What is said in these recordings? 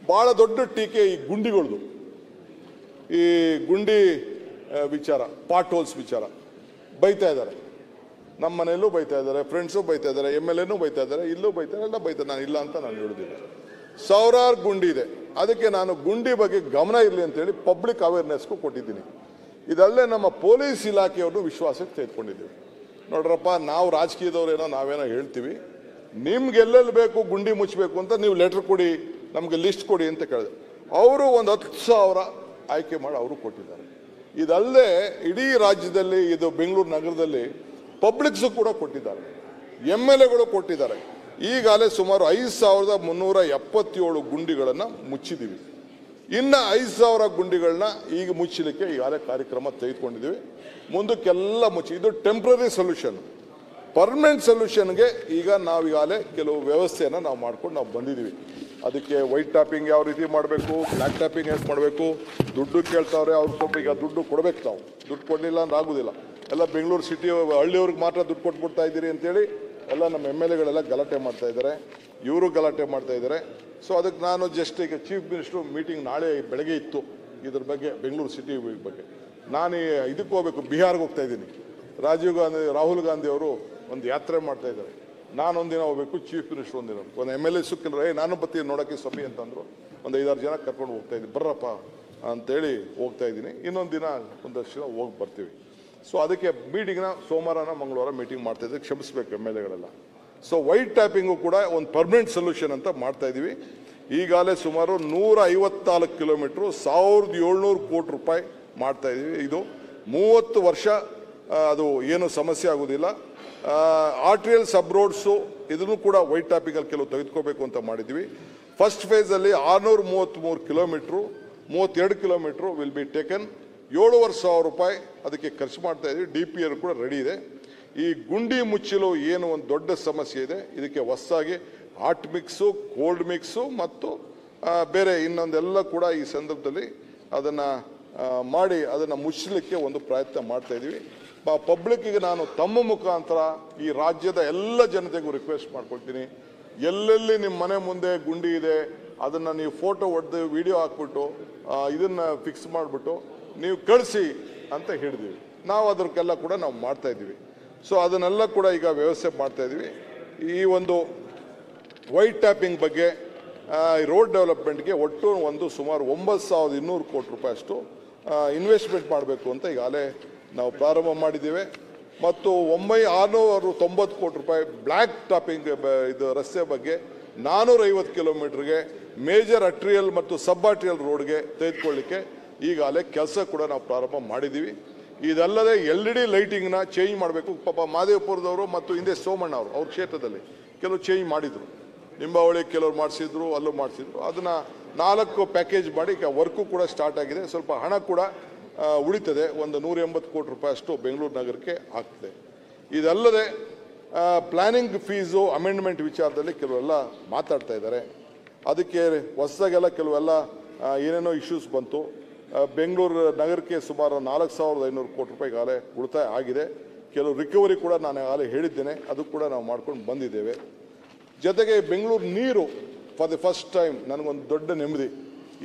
ಭಾಳ ದೊಡ್ಡ ಟೀಕೆ ಈ ಗುಂಡಿಗಳದು, ಈ ಗುಂಡಿ ವಿಚಾರ, ಪಾಟ್ ಹೋಲ್ಸ್ ವಿಚಾರ ಬೈತಾ ಇದ್ದಾರೆ. ನಮ್ಮ ಮನೆಯಲ್ಲೂ ಬೈತಾ ಇದ್ದಾರೆ, ಫ್ರೆಂಡ್ಸು ಬೈತಾ ಇದ್ದಾರೆ, MLAನೂ ಬೈತಾ ಇದ್ದಾರೆ, ಇಲ್ಲೂ ಬೈತಾರೆ, ಎಲ್ಲ ಬೈತಾರೆ. ನಾನು ಇಲ್ಲ ಅಂತ ನಾನು ಹೇಳೋದಿಲ್ಲ. ಸಾವಿರಾರು ಗುಂಡಿ ಇದೆ. ಅದಕ್ಕೆ ನಾನು ಗುಂಡಿ ಬಗ್ಗೆ ಗಮನ ಇರಲಿ ಅಂತೇಳಿ ಪಬ್ಲಿಕ್ ಅವೇರ್ನೆಸ್ಗೂ ಕೊಟ್ಟಿದ್ದೀನಿ. ಇದಲ್ಲದೆ ನಮ್ಮ ಪೊಲೀಸ್ ಇಲಾಖೆಯವ್ರನ್ನು ವಿಶ್ವಾಸಕ್ಕೆ ತೆಗೆದುಕೊಂಡಿದ್ದೀವಿ. ನೋಡ್ರಪ್ಪ, ನಾವು ರಾಜಕೀಯದವ್ರೇನೋ ನಾವೇನೋ ಹೇಳ್ತೀವಿ, ನಿಮ್ಗೆ ಎಲ್ಲೆಲ್ಲಿ ಬೇಕು ಗುಂಡಿ ಮುಚ್ಚಬೇಕು ಅಂತ ನೀವು ಲೆಟ್ರ್ ಕೊಡಿ, ನಮಗೆ ಲಿಸ್ಟ್ ಕೊಡಿ ಅಂತ ಕೇಳಿದೆ. ಅವರು ಒಂದು 10,000 ಆಯ್ಕೆ ಮಾಡಿ ಅವರು ಕೊಟ್ಟಿದ್ದಾರೆ. ಇದಲ್ಲದೆ ಇಡೀ ರಾಜ್ಯದಲ್ಲಿ, ಇದು ಬೆಂಗಳೂರು ನಗರದಲ್ಲಿ ಪಬ್ಲಿಕ್ಸು ಕೂಡ ಕೊಟ್ಟಿದ್ದಾರೆ, MLAಗಳು ಕೊಟ್ಟಿದ್ದಾರೆ. ಈಗಾಗಲೇ ಸುಮಾರು 5,377 ಗುಂಡಿಗಳನ್ನು ಮುಚ್ಚಿದ್ದೀವಿ. ಇನ್ನು 5,000 ಗುಂಡಿಗಳನ್ನ ಈಗ ಮುಚ್ಚಲಿಕ್ಕೆ ಈಗಾಗಲೇ ಕಾರ್ಯಕ್ರಮ ತೆಗೆದುಕೊಂಡಿದ್ದೀವಿ. ಮುಂದಕ್ಕೆಲ್ಲ ಮುಚ್ಚಿ, ಇದು ಟೆಂಪ್ರರಿ ಸೊಲ್ಯೂಷನ್. ಪರ್ಮನೆಂಟ್ ಸೊಲ್ಯೂಷನ್ಗೆ ಈಗ ನಾವೀಗಾಗಲೇ ಕೆಲವು ವ್ಯವಸ್ಥೆಯನ್ನು ನಾವು ಮಾಡ್ಕೊಂಡು ನಾವು ಬಂದಿದ್ದೀವಿ. ಅದಕ್ಕೆ ವೈಟ್ ಟ್ಯಾಪಿಂಗ್ ಯಾವ ರೀತಿ ಮಾಡಬೇಕು, ಬ್ಲ್ಯಾಕ್ ಟ್ಯಾಪಿಂಗ್ ಹೇಗೆ ಮಾಡಬೇಕು, ದುಡ್ಡು ಕೇಳ್ತಾವ್ರೆ, ಅವ್ರು ಸ್ವಲ್ಪ ಈಗ ದುಡ್ಡು ಕೊಡಬೇಕು. ನಾವು ದುಡ್ಡು ಕೊಡಲಿಲ್ಲ ಅಂದ್ರೆ ಆಗೋದಿಲ್ಲ. ಎಲ್ಲ ಬೆಂಗಳೂರು ಸಿಟಿ ಹಳ್ಳಿಯವ್ರಿಗೆ ಮಾತ್ರ ದುಡ್ಡು ಕೊಟ್ಬಿಡ್ತಾ ಇದ್ದೀರಿ ಅಂತೇಳಿ ಎಲ್ಲ ನಮ್ಮ MLAಗಳೆಲ್ಲ ಗಲಾಟೆ ಮಾಡ್ತಾ ಇದ್ದಾರೆ, ಇವರು ಗಲಾಟೆ ಮಾಡ್ತಾ ಇದ್ದಾರೆ. ಸೊ ಅದಕ್ಕೆ ನಾನು ಜಸ್ಟ್ ಈಗ ಚೀಫ್ ಮಿನಿಸ್ಟ್ರು ಮೀಟಿಂಗ್ ನಾಳೆ ಬೆಳಗ್ಗೆ ಇತ್ತು ಇದ್ರ ಬಗ್ಗೆ, ಬೆಂಗಳೂರು ಸಿಟಿ ಬಗ್ಗೆ. ನಾನು ಇದಕ್ಕೆ ಹೋಗ್ಬೇಕು, ಬಿಹಾರ್ಗೆ ಹೋಗ್ತಾ ಇದ್ದೀನಿ. ರಾಹುಲ್ ಗಾಂಧಿ ಅವರು ಒಂದು ಯಾತ್ರೆ ಮಾಡ್ತಾ ಇದ್ದಾರೆ. ನಾನೊಂದಿನ ಹೋಗ್ಬೇಕು, ಚೀಫ್ ಮಿನಿಸ್ಟರ್ ಒಂದಿನ, ಒಂದು MLA ಸಿಕ್ಕಿಲ್ಲ, ನಾನು ಬರ್ತೀನಿ ನೋಡೋಕ್ಕೆ ಸ್ವಾಮಿ ಅಂತಂದರು. ಒಂದು 5-6 ಜನ ಕರ್ಕೊಂಡು ಹೋಗ್ತಾ ಇದ್ದೀನಿ, ಬರ್ರಪ್ಪ ಅಂತೇಳಿ ಹೋಗ್ತಾ ಇದ್ದೀನಿ. ಇನ್ನೊಂದು ದಿನ ಒಂದಷ್ಟು ದಿನ ಹೋಗಿ ಬರ್ತೀವಿ. ಸೊ ಅದಕ್ಕೆ ಮೀಟಿಂಗ್ನ ಸೋಮವಾರನ ಮಂಗಳವಾರ ಮೀಟಿಂಗ್ ಮಾಡ್ತಾ ಇದ್ದೀವಿ, ಕ್ಷಮಿಸ್ಬೇಕು MLAಗಳೆಲ್ಲ. ಸೊ ವೈಟ್ ಟ್ಯಾಪಿಂಗು ಕೂಡ ಒಂದು ಪರ್ಮನೆಂಟ್ ಸೊಲ್ಯೂಷನ್ ಅಂತ ಮಾಡ್ತಾ ಇದ್ದೀವಿ. ಈಗಾಗಲೇ ಸುಮಾರು 154 ಕಿಲೋಮೀಟ್ರು 1,700 ಕೋಟಿ ರೂಪಾಯಿ ಮಾಡ್ತಾ ಇದ್ದೀವಿ. ಇದು 30 ವರ್ಷ ಅದು ಏನು ಸಮಸ್ಯೆ ಆಗೋದಿಲ್ಲ. ಆರ್ಟಿರಿಯಲ್ ಸಬ್ ರೋಡ್ಸು ಇದನ್ನು ಕೂಡ ವೈಟ್ ಟ್ಯಾಪಿಂಗಲ್ಲಿ ಕೆಲವು ತೆಗೆದುಕೋಬೇಕು ಅಂತ ಮಾಡಿದ್ವಿ. ಫಸ್ಟ್ ಫೇಸಲ್ಲಿ 633 kilometre, 32 kilometre will be taken. 7,500 ರೂಪಾಯಿ ಅದಕ್ಕೆ ಖರ್ಚು ಮಾಡ್ತಾ ಇದ್ದೀವಿ. DPR ಕೂಡ ರೆಡಿ ಇದೆ. ಈ ಗುಂಡಿ ಮುಚ್ಚಲು ಏನು ಒಂದು ದೊಡ್ಡ ಸಮಸ್ಯೆ ಇದೆ, ಇದಕ್ಕೆ ಹೊಸದಾಗಿ ಹಾಟ್ ಮಿಕ್ಸು, ಕೋಲ್ಡ್ ಮಿಕ್ಸು ಮತ್ತು ಬೇರೆ ಇನ್ನೊಂದೆಲ್ಲ ಕೂಡ ಈ ಸಂದರ್ಭದಲ್ಲಿ ಅದನ್ನು ಮಾಡಿ ಅದನ್ನು ಮುಚ್ಚಲಿಕ್ಕೆ ಒಂದು ಪ್ರಯತ್ನ ಮಾಡ್ತಾ ಇದ್ದೀವಿ. ಪಬ್ಲಿಕ್ಕಿಗೆ ನಾನು ತಮ್ಮ ಮುಖಾಂತರ ಈ ರಾಜ್ಯದ ಎಲ್ಲ ಜನತೆಗೂ ರಿಕ್ವೆಸ್ಟ್ ಮಾಡ್ಕೊಳ್ತೀನಿ, ಎಲ್ಲೆಲ್ಲಿ ನಿಮ್ಮ ಮನೆ ಮುಂದೆ ಗುಂಡಿ ಇದೆ ಅದನ್ನು ನೀವು ಫೋಟೋ ಹೊಡೆದು ವಿಡಿಯೋ ಹಾಕ್ಬಿಟ್ಟು ಇದನ್ನು ಫಿಕ್ಸ್ ಮಾಡಿಬಿಟ್ಟು ನೀವು ಕಳಿಸಿ ಅಂತ ಹೇಳಿದ್ದೀವಿ. ನಾವು ಅದಕ್ಕೆಲ್ಲ ಕೂಡ ನಾವು ಮಾಡ್ತಾ ಇದ್ದೀವಿ. ಸೊ ಅದನ್ನೆಲ್ಲ ಕೂಡ ಈಗ ವ್ಯವಸ್ಥೆ ಮಾಡ್ತಾ ಇದ್ದೀವಿ. ಈ ಒಂದು ವೈಟ್ ಟ್ಯಾಪಿಂಗ್ ಬಗ್ಗೆ ರೋಡ್ ಡೆವಲಪ್ಮೆಂಟ್ಗೆ ಒಟ್ಟು ಒಂದು ಸುಮಾರು 9,200 ಕೋಟಿ ರೂಪಾಯಿ ಅಷ್ಟು ಇನ್ವೆಸ್ಟ್ಮೆಂಟ್ ಮಾಡಬೇಕು ಅಂತ ಈಗಾಗಲೇ ನಾವು ಪ್ರಾರಂಭ ಮಾಡಿದ್ದೇವೆ. ಮತ್ತು 690 ಕೋಟಿ ರೂಪಾಯಿ ಬ್ಲ್ಯಾಕ್ ಟಾಪಿಂಗ್ ಇದು ರಸ್ತೆ ಬಗ್ಗೆ 450 ಕಿಲೋಮೀಟರ್ಗೆ ಮೇಜರ್ ಅಟ್ರಿಯಲ್ ಮತ್ತು ಸಬ್ ಅಟ್ರಿಯಲ್ ರೋಡ್ಗೆ ತೆಗೆದುಕೊಳ್ಳಿಕ್ಕೆ ಈಗಾಗಲೇ ಕೆಲಸ ಕೂಡ ನಾವು ಪ್ರಾರಂಭ ಮಾಡಿದ್ದೀವಿ. ಇದಲ್ಲದೆ LED ಲೈಟಿಂಗ್ನ ಚೇಂಜ್ ಮಾಡಬೇಕು. ಪಾಪ ಮಾದೇವಪುರದವರು ಮತ್ತು ಹಿಂದೆ ಸೋಮಣ್ಣ ಅವರು ಅವ್ರ ಕ್ಷೇತ್ರದಲ್ಲಿ ಕೆಲವು ಚೇಂಜ್ ಮಾಡಿದರು. ನಿಂಬಾವಳಿ ಕೆಲವರು ಮಾಡಿಸಿದ್ರು, ಅಲ್ಲೂ ಮಾಡಿಸಿದ್ರು. ಅದನ್ನು 4 ಪ್ಯಾಕೇಜ್ ಮಾಡಿ ಈಗ ವರ್ಕು ಕೂಡ ಸ್ಟಾರ್ಟ್ ಆಗಿದೆ. ಸ್ವಲ್ಪ ಹಣ ಕೂಡ ಉಳಿತದೆ. ಒಂದು 180 ಕೋಟಿ ರೂಪಾಯಿ ಅಷ್ಟು ಬೆಂಗಳೂರು ನಗರಕ್ಕೆ ಆಗ್ತದೆ. ಇದಲ್ಲದೆ ಪ್ಲಾನಿಂಗ್ ಫೀಸು ಅಮೆಂಡ್ಮೆಂಟ್ ವಿಚಾರದಲ್ಲಿ ಕೆಲವೆಲ್ಲ ಮಾತಾಡ್ತಾ ಇದ್ದಾರೆ. ಅದಕ್ಕೆ ಹೊಸದಾಗೆಲ್ಲ ಕೆಲವೆಲ್ಲ ಏನೇನೋ ಇಶ್ಯೂಸ್ ಬಂತು. ಬೆಂಗಳೂರು ನಗರಕ್ಕೆ ಸುಮಾರು 4,500 ಕೋಟಿ ರೂಪಾಯಿ ಈಗಾಗಲೇ ಉಳಿತಾಯ ಆಗಿದೆ. ಕೆಲವು ರಿಕವರಿ ಕೂಡ ನಾನು ಈಗಾಗಲೇ ಹೇಳಿದ್ದೇನೆ, ಅದು ಕೂಡ ನಾವು ಮಾಡ್ಕೊಂಡು ಬಂದಿದ್ದೇವೆ. ಜೊತೆಗೆ ಬೆಂಗಳೂರು ನೀರು ಫಾರ್ ದಿ ಫಸ್ಟ್ ಟೈಮ್ ನನಗೊಂದು ದೊಡ್ಡ ನೆಮ್ಮದಿ.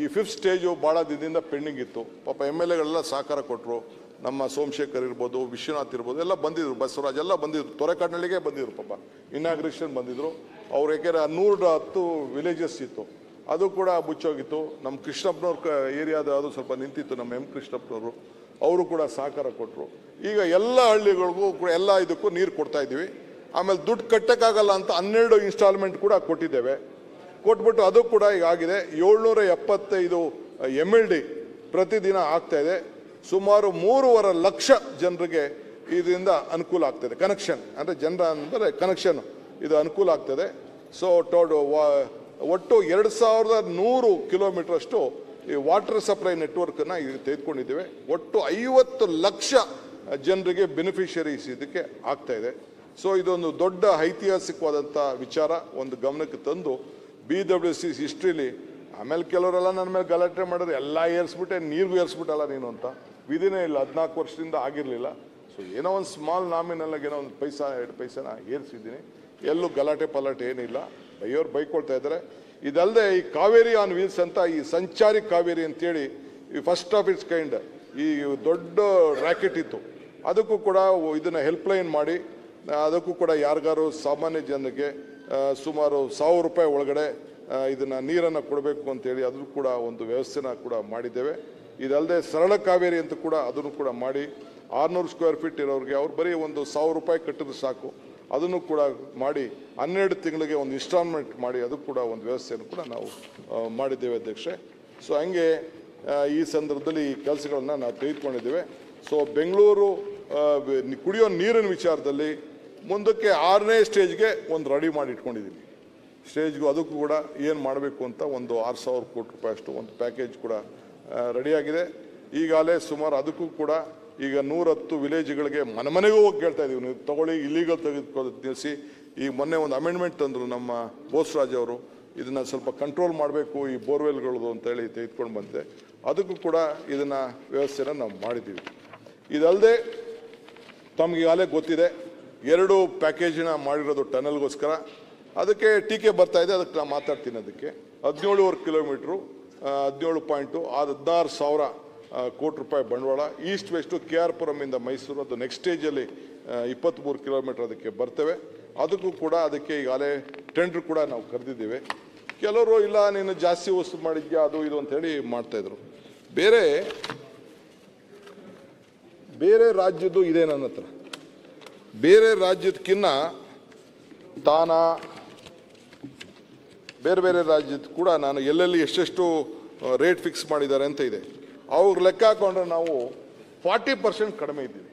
ಈ 5th ಸ್ಟೇಜು ಭಾಳ ದಿನದಿಂದ ಪೆಂಡಿಂಗ್ ಇತ್ತು. ಪಾಪ MLAಗಳೆಲ್ಲ ಸಹಕಾರ ಕೊಟ್ಟರು. ನಮ್ಮ ಸೋಮಶೇಖರ್ ಇರ್ಬೋದು, ವಿಶ್ವನಾಥ್ ಇರ್ಬೋದು, ಎಲ್ಲ ಬಂದಿದ್ರು, ಬಸವರಾಜ್ ಎಲ್ಲ ಬಂದಿದ್ರು, ತೊರೆಕಾಡಿನಲ್ಲಿಗೆ ಬಂದಿದ್ರು. ಪಾಪ ಇನಾಗ್ರೇಷನ್ ಬಂದಿದ್ರು ಅವರು. ಯಾಕೆಂದರೆ 110 ವಿಲೇಜಸ್ ಇತ್ತು, ಅದು ಕೂಡ ಮುಚ್ಚೋಗಿತ್ತು. ನಮ್ಮ ಕೃಷ್ಣಪ್ಪನವ್ರ ಏರಿಯಾದ ಅದು ಸ್ವಲ್ಪ ನಿಂತಿತ್ತು, ನಮ್ಮ ಕೃಷ್ಣಪ್ಪನವರು, ಅವರು ಕೂಡ ಸಹಕಾರ ಕೊಟ್ಟರು. ಈಗ ಎಲ್ಲ ಹಳ್ಳಿಗಳಿಗೂ ಕೂಡ ಎಲ್ಲ ಇದಕ್ಕೂ ನೀರು ಕೊಡ್ತಾ ಇದ್ದೀವಿ. ಆಮೇಲೆ ದುಡ್ಡು ಕಟ್ಟಕ್ಕಾಗಲ್ಲ ಅಂತ 12 ಇನ್ಸ್ಟಾಲ್ಮೆಂಟ್ ಕೂಡ ಕೊಟ್ಟಿದ್ದೇವೆ. ಕೊಟ್ಬಿಟ್ಟು ಅದು ಕೂಡ ಈಗ ಆಗಿದೆ. 775 MLD ಪ್ರತಿದಿನ ಆಗ್ತಾ ಇದೆ. ಸುಮಾರು 3.5 ಲಕ್ಷ ಜನರಿಗೆ ಇದರಿಂದ ಅನುಕೂಲ ಆಗ್ತದೆ. ಕನೆಕ್ಷನ್ ಅಂದರೆ ಜನರ ಅಂದರೆ ಕನೆಕ್ಷನ್ ಇದು ಅನುಕೂಲ ಆಗ್ತದೆ. ಸೊ ಒಟ್ಟು 2,100 ಕಿಲೋಮೀಟರ್ ಅಷ್ಟು ಈ ವಾಟರ್ ಸಪ್ಲೈ ನೆಟ್ವರ್ಕನ್ನು ಈಗ ತೆಗೆದುಕೊಂಡಿದ್ದೇವೆ. ಒಟ್ಟು 50 ಲಕ್ಷ ಜನರಿಗೆ ಬೆನಿಫಿಷರೀಸ್ ಇದಕ್ಕೆ ಆಗ್ತಾ ಇದೆ. ಸೊ ಇದೊಂದು ದೊಡ್ಡ ಐತಿಹಾಸಿಕವಾದಂಥ ವಿಚಾರ ಒಂದು ಗಮನಕ್ಕೆ ತಂದು BWC ಹಿಸ್ಟ್ರಿಲಿ. ಆಮೇಲೆ ಕೆಲವರೆಲ್ಲ ನನ್ನ ಮೇಲೆ ಗಲಾಟೆ ಮಾಡಿದ್ರೆ ಎಲ್ಲ ಏರಿಸ್ಬಿಟ್ಟೆ, ನೀರಿಗೂ ಏರಿಸ್ಬಿಟ್ಟಲ್ಲ ನೀನು ಅಂತ. ವಿಧಿನೇ ಇಲ್ಲ, 14 ವರ್ಷದಿಂದ ಆಗಿರಲಿಲ್ಲ. ಸೊ ಏನೋ ಒಂದು ಸ್ಮಾಲ್ ನಾಮಿನಲ್ಲಾಗಿ ಏನೋ ಒಂದು ಪೈಸಾ 2 ಪೈಸಾನ ಏರಿಸಿದ್ದೀನಿ. ಎಲ್ಲೂ ಗಲಾಟೆ ಪಲಾಟೆ ಏನಿಲ್ಲ. ಬೈಯೋರು ಬೈಕೊಳ್ತಾ ಇದ್ದಾರೆ. ಇದಲ್ಲದೆ ಈ ಕಾವೇರಿ ಆನ್ ವೀಲ್ಸ್ ಅಂತ ಈ ಸಂಚಾರಿ ಕಾವೇರಿ ಅಂತೇಳಿ ಈ ಫಸ್ಟ್ ಆಫ್ ಇಟ್ಸ್ ಕೈಂಡ್ ಈ ದೊಡ್ಡ ರ್ಯಾಕೆಟ್ ಇತ್ತು. ಅದಕ್ಕೂ ಕೂಡ ಇದನ್ನು ಹೆಲ್ಪ್ಲೈನ್ ಮಾಡಿ ಅದಕ್ಕೂ ಕೂಡ ಯಾರಿಗಾರು ಸಾಮಾನ್ಯ ಜನರಿಗೆ ಸುಮಾರು 1000 ರೂಪಾಯಿ ಒಳಗಡೆ ಇದನ್ನು ನೀರನ್ನು ಕೊಡಬೇಕು ಅಂತೇಳಿ ಅದನ್ನು ಕೂಡ ಒಂದು ವ್ಯವಸ್ಥೆನ ಕೂಡ ಮಾಡಿದ್ದೇವೆ. ಇದಲ್ಲದೆ ಸರಳ ಕಾವೇರಿ ಅಂತ ಕೂಡ ಅದನ್ನು ಕೂಡ ಮಾಡಿ 600 ಸ್ಕ್ವೇರ್ ಫೀಟ್ ಇರೋರಿಗೆ ಅವ್ರು ಬರೀ ಒಂದು 1000 ರೂಪಾಯಿ ಕಟ್ಟಿದ್ರೆ ಸಾಕು, ಅದನ್ನು ಕೂಡ ಮಾಡಿ 12 ತಿಂಗಳಿಗೆ ಒಂದು ಇನ್ಸ್ಟಾಲ್ಮೆಂಟ್ ಮಾಡಿ ಅದಕ್ಕೆ ಕೂಡ ಒಂದು ವ್ಯವಸ್ಥೆಯನ್ನು ಕೂಡ ನಾವು ಮಾಡಿದ್ದೇವೆ ಅಧ್ಯಕ್ಷೆ. ಸೊ ಹಂಗೆ ಈ ಸಂದರ್ಭದಲ್ಲಿ ಈ ಕೆಲಸಗಳನ್ನು ನಾವು ತೆಗೆದುಕೊಂಡಿದ್ದೇವೆ. ಸೊ ಬೆಂಗಳೂರು ಕುಡಿಯೋ ನೀರಿನ ವಿಚಾರದಲ್ಲಿ ಮುಂದಕ್ಕೆ 6ನೇ ಸ್ಟೇಜ್ಗೆ ಒಂದು ರೆಡಿ ಮಾಡಿ ಇಟ್ಕೊಂಡಿದ್ದೀವಿ. ಸ್ಟೇಜ್ಗೂ ಅದಕ್ಕೂ ಕೂಡ ಏನು ಮಾಡಬೇಕು ಅಂತ ಒಂದು 6000 ಕೋಟಿ ರೂಪಾಯಿ ಅಷ್ಟು ಒಂದು ಪ್ಯಾಕೇಜ್ ಕೂಡ ರೆಡಿಯಾಗಿದೆ. ಈಗಾಗಲೇ ಸುಮಾರು ಅದಕ್ಕೂ ಕೂಡ ಈಗ 110 ವಿಲೇಜ್ಗಳಿಗೆ ಮನೆಗೂ ಹೋಗಿ ಕೇಳ್ತಾ ಇದ್ದೀವಿ, ನೀವು ತಗೊಳ್ಳಿ, ಇಲ್ಲಿಗಲ್ ತೆಗೆದುಕೊಳ್ಳೋದು ನಿಲ್ಲಿಸಿ. ಈಗ ಮೊನ್ನೆ ಒಂದು ಅಮೆಂಡ್ಮೆಂಟ್ ತಂದರು ನಮ್ಮ ಬೋಸ್ರಾಜ್ ಅವರು, ಇದನ್ನು ಸ್ವಲ್ಪ ಕಂಟ್ರೋಲ್ ಮಾಡಬೇಕು ಈ ಬೋರ್ವೆಲ್ಗಳದು ಅಂತೇಳಿ ತೆಗೆದುಕೊಂಡು ಬಂದಿದೆ. ಅದಕ್ಕೂ ಕೂಡ ಇದನ್ನು ವ್ಯವಸ್ಥೆನ ನಾವು ಮಾಡಿದ್ದೀವಿ. ಇದಲ್ಲದೆ ತಮ್ಗೆ ಈಗಾಗಲೇ ಗೊತ್ತಿದೆ 2 ಪ್ಯಾಕೇಜಿನ ಮಾಡಿರೋದು ಟನಲ್ಗೋಸ್ಕರ. ಅದಕ್ಕೆ ಟೀಕೆ ಬರ್ತಾ ಇದೆ, ಅದಕ್ಕೆ ನಾನು ಮಾತಾಡ್ತೀನಿ. ಅದಕ್ಕೆ 17.5 ಕಿಲೋಮೀಟ್ರು 17.16,000 ಕೋಟಿ ರೂಪಾಯಿ ಬಂಡವಾಳ. ಈಸ್ಟ್ ವೆಸ್ಟು KR ಪುರಮಿಂದ ಮೈಸೂರು, ಅದು ನೆಕ್ಸ್ಟ್ ಸ್ಟೇಜಲ್ಲಿ 23 ಕಿಲೋಮೀಟರ್ ಅದಕ್ಕೆ ಬರ್ತೇವೆ. ಅದಕ್ಕೂ ಕೂಡ ಅದಕ್ಕೆ ಈಗಾಗಲೇ ಟೆಂಡರ್ ಕೂಡ ನಾವು ಕರೆದಿದ್ದೀವಿ. ಕೆಲವರು ಇಲ್ಲ ನೀನು ಜಾಸ್ತಿ ವಸ್ತು ಮಾಡಿದ್ಯಾ ಅದು ಇದು ಅಂತೇಳಿ ಮಾಡ್ತಾಯಿದ್ರು. ಬೇರೆ ರಾಜ್ಯದ್ದು ಇದೆ ನನ್ನ ಹತ್ರ. ಬೇರೆ ರಾಜ್ಯದಕ್ಕಿನ್ನ ಬೇರೆ ರಾಜ್ಯದ ಕೂಡ ನಾನು ಎಲ್ಲೆಲ್ಲಿ ಎಷ್ಟೆಷ್ಟು ರೇಟ್ ಫಿಕ್ಸ್ ಮಾಡಿದ್ದಾರೆ ಅಂತ ಇದೆ. ಅವ್ರು ಲೆಕ್ಕ ಹಾಕೊಂಡ್ರೆ ನಾವು 40% ಕಡಿಮೆ ಇದ್ದೀವಿ.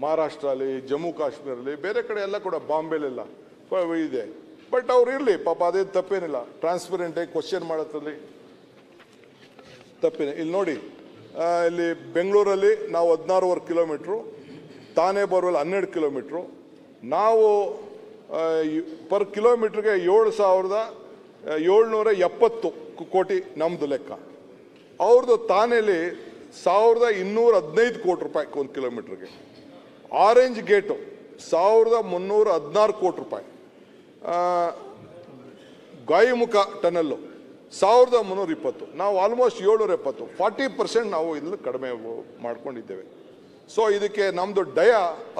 ಮಹಾರಾಷ್ಟ್ರಲ್ಲಿ, ಜಮ್ಮು ಕಾಶ್ಮೀರಲ್ಲಿ, ಬೇರೆ ಕಡೆ ಎಲ್ಲ ಕೂಡ, ಬಾಂಬೆಲೆಲ್ಲ ಇದೆ. ಬಟ್ ಅವ್ರು ಇರಲಿ ಪಾಪ, ಅದೇನು ತಪ್ಪೇನಿಲ್ಲ. ಟ್ರಾನ್ಸ್ಪರೆಂಟಾಗಿ ಕ್ವಶನ್ ಮಾಡೋದ್ರಲ್ಲಿ ತಪ್ಪೇನೆ. ಇಲ್ಲಿ ನೋಡಿ, ಇಲ್ಲಿ ಬೆಂಗಳೂರಲ್ಲಿ ನಾವು 16.5 ಕಿಲೋಮೀಟ್ರು, ತಾನೇ ಬೋರ್ವೆಲ್ 12 ಕಿಲೋಮೀಟ್ರು. ನಾವು ಪರ್ ಕಿಲೋಮೀಟ್ರಿಗೆ 7,770 ಕೋಟಿ ನಮ್ಮದು ಲೆಕ್ಕ. ಅವ್ರದ್ದು ತಾನೇಲಿ 1,215 ಕೋಟಿ ರೂಪಾಯಿ ಒಂದು ಕಿಲೋಮೀಟ್ರಿಗೆ. ಆರೆಂಜ್ ಗೇಟು 1,316 ಕೋಟಿ ರೂಪಾಯಿ. ಗಾಯಿಮುಖ ಟನಲ್ಲು 1,320. ನಾವು ಆಲ್ಮೋಸ್ಟ್ 770, 40% ನಾವು ಇಲ್ಲಿ ಕಡಿಮೆ ಮಾಡ್ಕೊಂಡಿದ್ದೇವೆ. ಸೊ ಇದಕ್ಕೆ ನಮ್ಮದು ಡಯ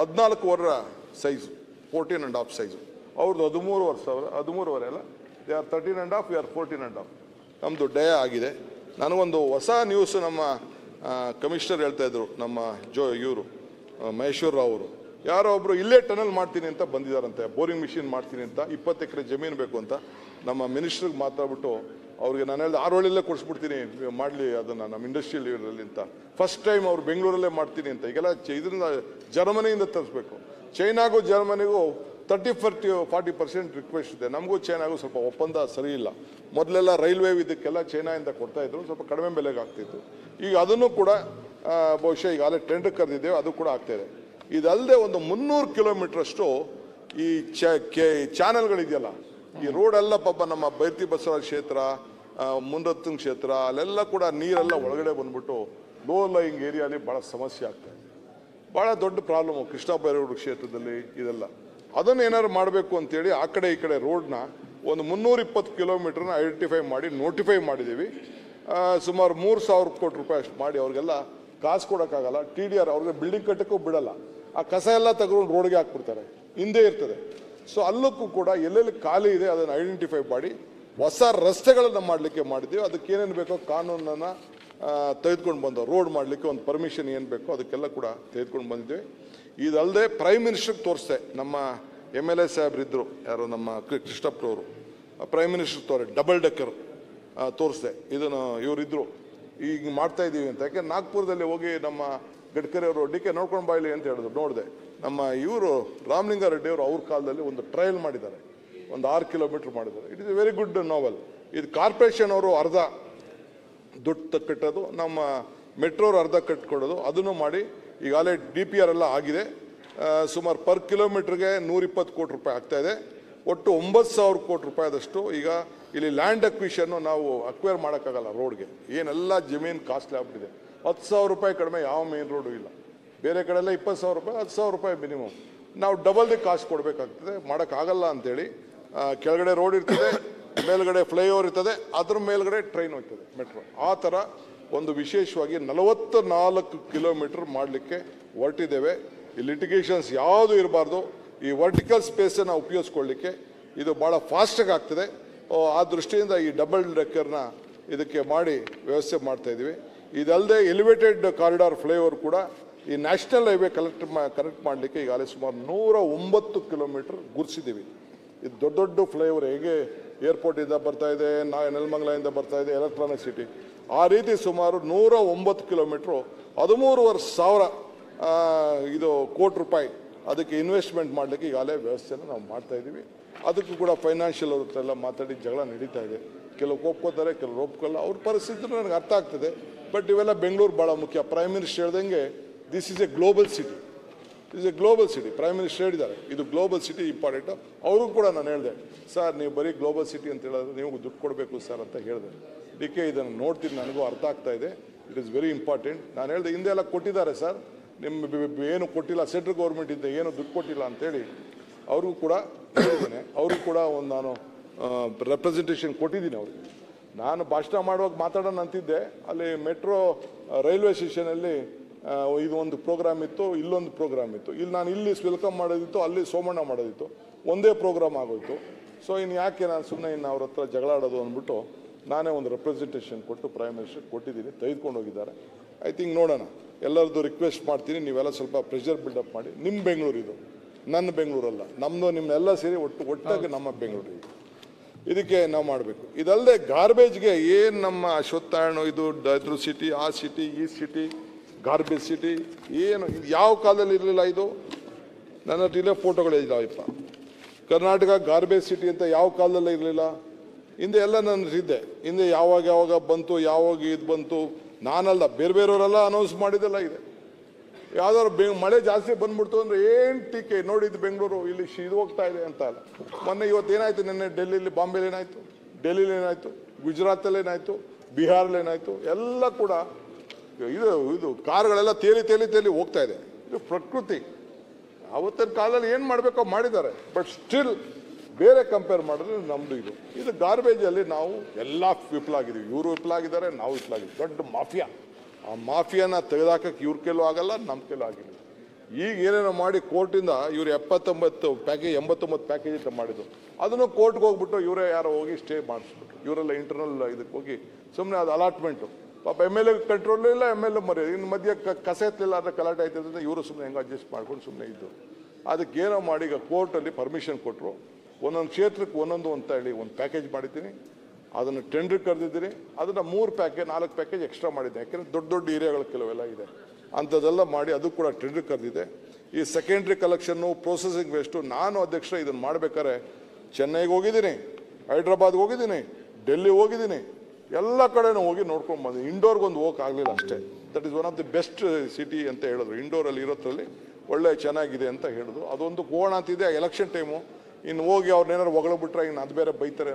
14.5 ಸೈಜು, 14.5 ಸೈಜು. ಅವ್ರದ್ದು 13.5 ಅಲ್ಲ, ದೇ ಆರ್ 13.5, ವಿ ಆರ್ 14.5. ನಮ್ಮದು ಡಯ ಆಗಿದೆ. ನನಗೊಂದು ಹೊಸ ನ್ಯೂಸ್ ನಮ್ಮ ಕಮಿಷನರ್ ಹೇಳ್ತಾ ಇದ್ರು, ನಮ್ಮ ಇವರು ಮಹೇಶ್ವರ ರಾವ್ ಅವರು, ಯಾರೋ ಒಬ್ಬರು ಇಲ್ಲೇ ಟನಲ್ ಮಾಡ್ತೀನಿ ಅಂತ ಬಂದಿದ್ದಾರಂತೆ, ಬೋರಿಂಗ್ ಮಿಷಿನ್ ಮಾಡ್ತೀನಿ ಅಂತ, 20 ಎಕರೆ ಜಮೀನು ಬೇಕು ಅಂತ. ನಮ್ಮ ಮಿನಿಸ್ಟ್ರಿಗೆ ಮಾತಾಡ್ಬಿಟ್ಟು ಅವ್ರಿಗೆ ನಾನು ಹೇಳಿದೆ 6 ಹಳ್ಳಿಯಲ್ಲೇ ಕೊಡಿಸ್ಬಿಡ್ತೀನಿ, ಮಾಡಲಿ ಅದನ್ನು ನಮ್ಮ ಇಂಡಸ್ಟ್ರಿಯಲ್ ಯೂರಲ್ಲಿ ಅಂತ. ಫಸ್ಟ್ ಟೈಮ್ ಅವ್ರು ಬೆಂಗಳೂರಲ್ಲೇ ಮಾಡ್ತೀನಿ ಅಂತ. ಈಗೆಲ್ಲ ಇದರಿಂದ ಜರ್ಮನಿಯಿಂದ ತರಿಸ್ಬೇಕು. ಚೈನಾಗೂ ಜರ್ಮನಿಗೂ 30-40% ರಿಕ್ವೆಸ್ಟ್ ಇದೆ. ನಮಗೂ ಚೈನಾಗೂ ಸ್ವಲ್ಪ ಒಪ್ಪಂದ ಸರಿ ಇಲ್ಲ. ಮೊದಲೆಲ್ಲ ರೈಲ್ವೆ ಇದಕ್ಕೆಲ್ಲ ಚೈನಾಯಿಂದ ಕೊಡ್ತಾಯಿದ್ರು, ಸ್ವಲ್ಪ ಕಡಿಮೆ ಬೆಲೆಗೆ ಆಗ್ತಿತ್ತು. ಈಗ ಅದನ್ನು ಕೂಡ ಬಹುಶಃ ಈಗಾಗಲೇ ಟೆಂಡರ್ ಕರೆದಿದ್ದೇವೆ, ಅದು ಕೂಡ ಆಗ್ತಾಯಿದೆ. ಇದಲ್ಲದೆ ಒಂದು 300 ಕಿಲೋಮೀಟ್ರಷ್ಟು ಈ ಚಾನಲ್ಗಳಿದೆಯಲ್ಲ, ಈ ರೋಡೆಲ್ಲ ಪಾಪ ನಮ್ಮ ಬೈರ್ತಿ ಬಸವರಾಜ ಕ್ಷೇತ್ರ, ಮುಂಡತ್ತನ ಕ್ಷೇತ್ರ, ಅಲ್ಲೆಲ್ಲ ಕೂಡ ನೀರೆಲ್ಲ ಒಳಗಡೆ ಬಂದ್ಬಿಟ್ಟು ಲೋ ಲೈಯಿಂಗ್ ಏರಿಯಾಲಿ ಭಾಳ ಸಮಸ್ಯೆ ಆಗ್ತಾಯಿದೆ. ಭಾಳ ದೊಡ್ಡ ಪ್ರಾಬ್ಲಮ್ಮು ಕೃಷ್ಣ ಬೈರೇಗೌಡ ಕ್ಷೇತ್ರದಲ್ಲಿ ಇದೆಲ್ಲ. ಅದನ್ನು ಏನಾದ್ರು ಮಾಡಬೇಕು ಅಂತೇಳಿ ಆ ಕಡೆ ಈ ಕಡೆ ರೋಡ್ನ ಒಂದು 320 ಕಿಲೋಮೀಟ್ರನ್ನ ಐಡೆಂಟಿಫೈ ಮಾಡಿ ನೋಟಿಫೈ ಮಾಡಿದ್ದೀವಿ. ಸುಮಾರು 3,000 ಕೋಟಿ ರೂಪಾಯಿ ಅಷ್ಟು ಮಾಡಿ ಅವ್ರಿಗೆಲ್ಲ ಕಾಸು ಕೊಡೋಕ್ಕಾಗಲ್ಲ. TDR ಅವ್ರಿಗೆ ಬಿಲ್ಡಿಂಗ್ ಕಟ್ಟಕ್ಕೂ ಬಿಡಲ್ಲ. ಆ ಕಸ ಎಲ್ಲ ತಗೊಂಡು ರೋಡ್ಗೆ ಹಾಕ್ಬಿಡ್ತಾರೆ, ಹಿಂದೆ ಇರ್ತದೆ. ಸೊ ಅಲ್ಲಕ್ಕೂ ಕೂಡ ಎಲ್ಲೆಲ್ಲಿ ಖಾಲಿ ಇದೆ ಅದನ್ನು ಐಡೆಂಟಿಫೈ ಮಾಡಿ ಹೊಸ ರಸ್ತೆಗಳನ್ನು ಮಾಡಲಿಕ್ಕೆ ಮಾಡಿದ್ದೀವಿ. ಅದಕ್ಕೆ ಏನೇನು ಬೇಕೋ ಕಾನೂನನ್ನು ತೆಗೆದುಕೊಂಡು ಬಂದು ರೋಡ್ ಮಾಡಲಿಕ್ಕೆ ಒಂದು ಪರ್ಮಿಷನ್ ಏನು ಬೇಕೋ ಅದಕ್ಕೆಲ್ಲ ಕೂಡ ತೆಗೆದುಕೊಂಡು ಬಂದಿದ್ದೀವಿ. ಇದಲ್ಲದೆ ಪ್ರೈಮ್ ಮಿನಿಸ್ಟ್ರಿಗೆ ತೋರಿಸ್ದೆ, ನಮ್ಮ MLA ಸಾಹೇಬ್ರಿದ್ದರು, ಯಾರು ನಮ್ಮ ಕೃಷ್ಣಪ್ಪನವರು, ಪ್ರೈಮ್ ಮಿನಿಸ್ಟರ್ ಡಬಲ್ ಡೆಕ್ಕರ್ ತೋರಿಸ್ದೆ. ಇದನ್ನು ಇವರಿದ್ದರು ಈಗ ಮಾಡ್ತಾಯಿದ್ದೀವಿ ಅಂತ. ಯಾಕೆ ನಾಗ್ಪುರದಲ್ಲಿ ಹೋಗಿ ನಮ್ಮ ಗಡ್ಕರಿ ಅವರು DK ನೋಡ್ಕೊಂಡು ಬಾಯ್ಲಿ ಅಂತ ಹೇಳಿದ್ರು, ನೋಡಿದೆ. ನಮ್ಮ ಇವರು ರಾಮಲಿಂಗಾರೆಡ್ಡಿ ಅವರು ಅವ್ರ ಕಾಲದಲ್ಲಿ ಒಂದು ಟ್ರಯಲ್ ಮಾಡಿದ್ದಾರೆ, ಒಂದು 6 ಕಿಲೋಮೀಟ್ರ್ ಮಾಡಿದ್ದಾರೆ. It is a very good novel. ಇದು ಕಾರ್ಪೊರೇಷನ್ ಅವರು ಅರ್ಧ ದುಡ್ಡು ಕಟ್ಟೋದು, ನಮ್ಮ ಮೆಟ್ರೋರು ಅರ್ಧ ಕಟ್ಕೊಡೋದು, ಅದನ್ನು ಮಾಡಿ ಈಗಾಗಲೇ DPR ಎಲ್ಲ ಆಗಿದೆ. ಸುಮಾರು ಪರ್ ಕಿಲೋಮೀಟ್ರಿಗೆ 120 ಕೋಟಿ ರೂಪಾಯಿ ಆಗ್ತಾಯಿದೆ. ಒಟ್ಟು 9,000 ಕೋಟಿ ರೂಪಾಯಿದಷ್ಟು ಈಗ ಇಲ್ಲಿ ಲ್ಯಾಂಡ್ ಅಕ್ವಿಷನ್ನು ನಾವು ಅಕ್ವೈರ್ ಮಾಡೋಕ್ಕಾಗಲ್ಲ. ರೋಡ್ಗೆ ಏನೆಲ್ಲ ಜಮೀನು ಕಾಸ್ಟ್ಲಿ ಆಗ್ಬಿಟ್ಟಿದೆ. 10,000 ರೂಪಾಯಿ ಕಡಿಮೆ ಯಾವ ಮೇನ್ ರೋಡು ಇಲ್ಲ. ಬೇರೆ ಕಡೆಲ್ಲ 20,000 ರೂಪಾಯಿ, 10,000 ರೂಪಾಯಿ ಮಿನಿಮಮ್. ನಾವು ಡಬಲ್ ದಿ ಕಾಸ್ಟ್ ಕೊಡಬೇಕಾಗ್ತದೆ, ಮಾಡೋಕ್ಕಾಗಲ್ಲ ಅಂಥೇಳಿ ಕೆಳಗಡೆ ರೋಡ್ ಇರ್ತದೆ, ಮೇಲ್ಗಡೆ ಫ್ಲೈಓವರ್ ಇರ್ತದೆ, ಅದ್ರ ಮೇಲ್ಗಡೆ ಟ್ರೈನ್ ಹೋಗ್ತದೆ ಮೆಟ್ರೋ. ಆ ಥರ ಒಂದು ವಿಶೇಷವಾಗಿ 44 ಕಿಲೋಮೀಟರ್ ಮಾಡಲಿಕ್ಕೆ ಹೊರಟಿದ್ದೇವೆ. ಈ ಲಿಟಿಗೇಷನ್ಸ್ ಯಾವುದು ಇರಬಾರ್ದು. ಈ ವರ್ಟಿಕಲ್ ಸ್ಪೇಸನ್ನು ಉಪಯೋಗಿಸ್ಕೊಳ್ಳಿಕ್ಕೆ ಇದು ಭಾಳ ಫಾಸ್ಟಾಗಿ ಆಗ್ತದೆ. ಆ ದೃಷ್ಟಿಯಿಂದ ಈ ಡಬಲ್ ಡೆಕ್ಕರ್ನ ಇದಕ್ಕೆ ಮಾಡಿ ವ್ಯವಸ್ಥೆ ಮಾಡ್ತಾ ಇದ್ದೀವಿ. ಇದಲ್ಲದೆ ಎಲಿವೇಟೆಡ್ ಕಾರಿಡಾರ್ ಫ್ಲೈಓವರ್ ಕೂಡ ಈ ನ್ಯಾಷನಲ್ ಹೈವೇ ಕನೆಕ್ಟ್ ಮಾಡಲಿಕ್ಕೆ ಈಗಾಗಲೇ ಸುಮಾರು 109 ಕಿಲೋಮೀಟರ್ ಗುರ್ಸಿದ್ದೀವಿ. ಇದು ದೊಡ್ಡ ದೊಡ್ಡ ಫ್ಲೈಓವರ್ ಹೇಗೆ ಏರ್ಪೋರ್ಟಿಂದ ಬರ್ತಾ ಇದೆ, ನೆಲಮಂಗಲದಿಂದ ಬರ್ತಾ ಇದೆ, ಎಲೆಕ್ಟ್ರಾನಿಕ್ ಸಿಟಿ, ಆ ರೀತಿ ಸುಮಾರು 109 ಕಿಲೋಮೀಟ್ರು 13,500 ಕೋಟಿ ರೂಪಾಯಿ ಅದಕ್ಕೆ ಇನ್ವೆಸ್ಟ್ಮೆಂಟ್ ಮಾಡಲಿಕ್ಕೆ ಈಗಾಗಲೇ ವ್ಯವಸ್ಥೆನ ನಾವು ಮಾಡ್ತಾ ಇದ್ದೀವಿ. ಅದಕ್ಕೂ ಕೂಡ ಫೈನಾನ್ಷಿಯಲ್ ಅವ್ರ ಹತ್ರ ಎಲ್ಲ ಮಾತಾಡಿ ಜಗಳ ನಡೀತಾ ಇದೆ. ಕೆಲವು ಒಪ್ಕೋತಾರೆ, ಕೆಲವರು ಒಪ್ಕೊಳ್ಳಲ್ಲ. ಅವ್ರ ಪರಿಸ್ಥಿತಿ ನನಗೆ ಅರ್ಥ ಆಗ್ತದೆ. ಬಟ್ ಇವೆಲ್ಲ ಬೆಂಗಳೂರು ಭಾಳ ಮುಖ್ಯ. ಪ್ರೈಮ್ ಮಿನಿಸ್ಟರ್ ಹೇಳ್ದಂಗೆ this is A global city. Is A global city. Prime minister ಹೇಳಿದ್ದಾರೆ ಇದು ಗ್ಲೋಬಲ್ ಸಿಟಿ ಇಂಪಾರ್ಟೆಂಟು. ಅವ್ರಿಗೂ ಕೂಡ ನಾನು ಹೇಳಿದೆ, ಸರ್ ನೀವು ಬರೀ ಗ್ಲೋಬಲ್ ಸಿಟಿ ಅಂತ ಹೇಳಿದ್ರೆ ನೀವು ದುಡ್ಡು ಕೊಡಬೇಕು ಸರ್ ಅಂತ ಹೇಳಿದೆ. ಡಿ.ಕೆ ಇದನ್ನು ನೋಡ್ತೀನಿ, ನನಗೂ ಅರ್ಥ ಆಗ್ತಾ ಇದೆ. It is very important. ನಾನು ಹೇಳಿದೆ ಹಿಂದೆ ಎಲ್ಲ ಕೊಟ್ಟಿದ್ದಾರೆ ಸರ್, ನಿಮ್ಮ ಏನು ಕೊಟ್ಟಿಲ್ಲ, ಸೆಂಟ್ರಲ್ ಗೌರ್ಮೆಂಟ್ ಇಂದ ಏನು ದುಡ್ಡು ಕೊಟ್ಟಿಲ್ಲ ಅಂತೇಳಿ ಅವ್ರಿಗೂ ಕೂಡ ಹೇಳಿದ್ದೇನೆ. ಅವ್ರಿಗೂ ಕೂಡ ಒಂದು ನಾನು ರೆಪ್ರೆಸೆಂಟೇಷನ್ ಕೊಟ್ಟಿದ್ದೀನಿ ಅವ್ರಿಗೆ. ನಾನು ಭಾಷಣ ಮಾಡುವಾಗ ಮಾತಾಡೋಣ ಅಂತಿದ್ದೆ. ಅಲ್ಲಿ ಮೆಟ್ರೋ ರೈಲ್ವೆ ಸ್ಟೇಷನಲ್ಲಿ ಇದು ಒಂದು ಪ್ರೋಗ್ರಾಮ್ ಇತ್ತು, ಇಲ್ಲೊಂದು ಪ್ರೋಗ್ರಾಮ್ ಇತ್ತು. ಇಲ್ಲಿ ವೆಲ್ಕಮ್ ಮಾಡೋದಿತ್ತು, ಅಲ್ಲಿ ಸೋಮಣ್ಣ ಮಾಡೋದಿತ್ತು. ಒಂದೇ ಪ್ರೋಗ್ರಾಮ್ ಆಗೋಯ್ತು. ಸೊ ಇನ್ನು ಯಾಕೆ ನಾನು ಸುಮ್ಮನೆ ಇನ್ನು ಅವ್ರ ಹತ್ರ ಜಗಳ ಆಡೋದು ಅಂದ್ಬಿಟ್ಟು ನಾನೇ ಒಂದು ರೆಪ್ರೆಸೆಂಟೇಷನ್ ಕೊಟ್ಟು ಪ್ರೈಮ್ ಮಿನಿಸ್ಟರ್ ಕೊಟ್ಟಿದ್ದೀನಿ. ತೆಗೆದುಕೊಂಡು ಹೋಗಿದ್ದಾರೆ. ಐ ಥಿಂಕ್ ನೋಡೋಣ. ಎಲ್ಲರದ್ದು ರಿಕ್ವೆಸ್ಟ್ ಮಾಡ್ತೀನಿ, ನೀವೆಲ್ಲ ಸ್ವಲ್ಪ ಪ್ರೆಷರ್ ಬಿಲ್ಡಪ್ ಮಾಡಿ. ನಿಮ್ಮ ಬೆಂಗಳೂರು ಇದು, ನನ್ನ ಬೆಂಗಳೂರಲ್ಲ, ನಮ್ಮದು ನಿಮ್ಮೆಲ್ಲ ಸೇರಿ ಒಟ್ಟಾಗಿ ನಮ್ಮ ಬೆಂಗಳೂರು ಇದು. ಇದಕ್ಕೆ ನಾವು ಮಾಡಬೇಕು. ಇದಲ್ಲದೆ ಗಾರ್ಬೇಜ್ಗೆ ಏನು ನಮ್ಮ ಅಶ್ವತ್ಥಾಯಣ ಇದ್ರ ಸಿಟಿ, ಆ ಸಿಟಿ, ಈ ಸಿಟಿ, ಗಾರ್ಬೇಜ್ ಸಿಟಿ ಏನು ಯಾವ ಕಾಲದಲ್ಲಿ ಇರಲಿಲ್ಲ. ಇದು ನನ್ನ ಹತ್ರ ಇಲ್ಲೇ ಫೋಟೋಗಳಿದ್ದಾವಪ್ಪ. ಕರ್ನಾಟಕ ಗಾರ್ಬೇಜ್ ಸಿಟಿ ಅಂತ ಯಾವ ಕಾಲದಲ್ಲೇ ಇರಲಿಲ್ಲ. ಹಿಂದೆ ಎಲ್ಲ ನನ್ನ ಇದ್ದೆ. ಹಿಂದೆ ಯಾವಾಗ ಬಂತು, ಯಾವಾಗ ಇದು ಬಂತು, ನಾನಲ್ಲ ಬೇರೆಯವರೆಲ್ಲ ಅನೌನ್ಸ್ ಮಾಡಿದೆಲ್ಲ ಇದೆ. ಯಾವ್ದಾದ್ರು ಮಳೆ ಜಾಸ್ತಿ ಬಂದ್ಬಿಡ್ತು ಅಂದರೆ ಏನು ಟೀಕೆ, ನೋಡಿದ್ದು ಬೆಂಗಳೂರು ಇಲ್ಲಿ ಇದು ಹೋಗ್ತಾ ಇದೆ ಅಂತ ಅಲ್ಲ. ಮೊನ್ನೆ ಇವತ್ತು ಏನಾಯಿತು, ನಿನ್ನೆ ಡೆಲ್ಲಿಲಿ, ಬಾಂಬೆಲಿ ಏನಾಯಿತು, ಡೆಲ್ಲಿಲಿ ಏನಾಯಿತು, ಗುಜರಾತಲ್ಲಿ ಏನಾಯಿತು, ಬಿಹಾರಲ್ಲಿ ಏನಾಯಿತು, ಎಲ್ಲ ಕೂಡ ಇದು ಕಾರುಗಳೆಲ್ಲ ತೇಲಿ ಹೋಗ್ತಾ ಇದೆ. ಇದು ಪ್ರಕೃತಿ. ಅವತ್ತಿನ ಕಾಲದಲ್ಲಿ ಏನು ಮಾಡಬೇಕೋ ಮಾಡಿದ್ದಾರೆ. ಬಟ್ ಸ್ಟಿಲ್ ಬೇರೆ ಕಂಪೇರ್ ಮಾಡಿದ್ರೆ ನಮ್ಮದು ಇದು ಗಾರ್ಬೇಜಲ್ಲಿ ನಾವು ಎಲ್ಲ ವಿಫಲಾಗಿದ್ದೀವಿ. ಇವರು ವಿಫಲಾಗಿದ್ದಾರೆ, ನಾವು ವಿಫಲಾಗಿದ್ದೀವಿ. ದೊಡ್ಡ ಮಾಫಿಯಾ. ಆ ಮಾಫಿಯಾನ ತೆಗೆದಾಕಕ್ಕೆ ಇವ್ರ ಕೆಲವು ಆಗಲ್ಲ, ನಮ್ಮ ಕೆಲವು ಆಗಿಲ್ಲ. ಈಗ ಏನೇನೋ ಮಾಡಿ ಕೋರ್ಟಿಂದ ಇವರು 89 ಪ್ಯಾಕೇಜ್ ಅಂತ ಮಾಡಿದ್ರು. ಅದನ್ನು ಕೋರ್ಟ್ಗೆ ಹೋಗ್ಬಿಟ್ಟು ಇವರೇ ಯಾರೋ ಹೋಗಿ ಸ್ಟೇ ಮಾಡಿಸ್ಬಿಟ್ರು. ಇವರೆಲ್ಲ ಇಂಟರ್ನಲ್ ಇದಕ್ಕೆ ಹೋಗಿ ಸುಮ್ಮನೆ ಅದು ಅಲಾಟ್ಮೆಂಟು. ಪಾಪ ಎಮ್.ಎಲ್.ಎ ಕಂಟ್ರೋಲ್ ಇಲ್ಲ, ಎಮ್.ಎಲ್.ಎ ಮರ್ಯಾದೆ. ಇನ್ನು ಮಧ್ಯೆ ಕಸ ಎತ್ತಲಿಲ್ಲ ಅಂದರೆ ಗಲಾಟೆ ಆಯ್ತದೆ. ಇವರು ಸುಮ್ಮನೆ ಹೆಂಗೆ ಅಡ್ಜಸ್ಟ್ ಮಾಡ್ಕೊಂಡು ಸುಮ್ಮನೆ ಇದ್ದು. ಅದಕ್ಕೆ ಏನೋ ಮಾಡಿ ಈಗ ಕೋರ್ಟಲ್ಲಿ ಪರ್ಮಿಷನ್ ಕೊಟ್ಟರು. ಒಂದೊಂದು ಕ್ಷೇತ್ರಕ್ಕೆ ಒಂದೊಂದು ಅಂತ ಹೇಳಿ ಒಂದು ಪ್ಯಾಕೇಜ್ ಮಾಡಿದ್ದೀನಿ. ಅದನ್ನು ಟೆಂಡರ್ ಕರೆದಿದ್ದೀನಿ. ಅದನ್ನು 4 ಪ್ಯಾಕೇಜ್ ಎಕ್ಸ್ಟ್ರಾ ಮಾಡಿದ್ದೆ. ಯಾಕೆಂದರೆ ದೊಡ್ಡ ಏರಿಯಾಗಳು ಕೆಲವೆಲ್ಲ ಇದೆ, ಅಂಥದ್ದೆಲ್ಲ ಮಾಡಿ ಅದು ಕೂಡ ಟೆಂಡರ್ ಕರೆದಿದೆ. ಈ ಸೆಕೆಂಡ್ರಿ ಕಲೆಕ್ಷನ್ನು, ಪ್ರೊಸೆಸಿಂಗ್ ವೇಸ್ಟು, ನಾನು ಅಧ್ಯಕ್ಷ ಇದನ್ನು ಮಾಡಬೇಕಾದ್ರೆ ಚೆನ್ನೈಗೆ ಹೋಗಿದ್ದೀನಿ, ಹೈದ್ರಾಬಾದ್ಗೆ ಹೋಗಿದ್ದೀನಿ, ಡೆಲ್ಲಿ ಹೋಗಿದ್ದೀನಿ, ಎಲ್ಲ ಕಡೆನೂ ಹೋಗಿ ನೋಡ್ಕೊಂಡು ಬಂದಿದ್ದೀನಿ. ಇಂಡೋರ್ಗೊಂದು ಹೋಗೋಕ್ಕಾಗಲಿಲ್ಲ ಅಷ್ಟೇ. That is one of the best city ಅಂತ ಹೇಳಿದ್ರು. ಇಂಡೋರಲ್ಲಿ ಇರೋದ್ರಲ್ಲಿ ಒಳ್ಳೆ ಚೆನ್ನಾಗಿದೆ ಅಂತ ಹೇಳಿದ್ರು. ಅದೊಂದು ಹೋಗೋಣ ಅಂತಿದೆ. Election time. ಇನ್ನು ಹೋಗಿ ಅವ್ರನ್ನೇನಾರು ಹೊಗಳಬಿಟ್ರೆ ಇನ್ನು ಅದು ಬೇರೆ ಬೈತಾರೆ.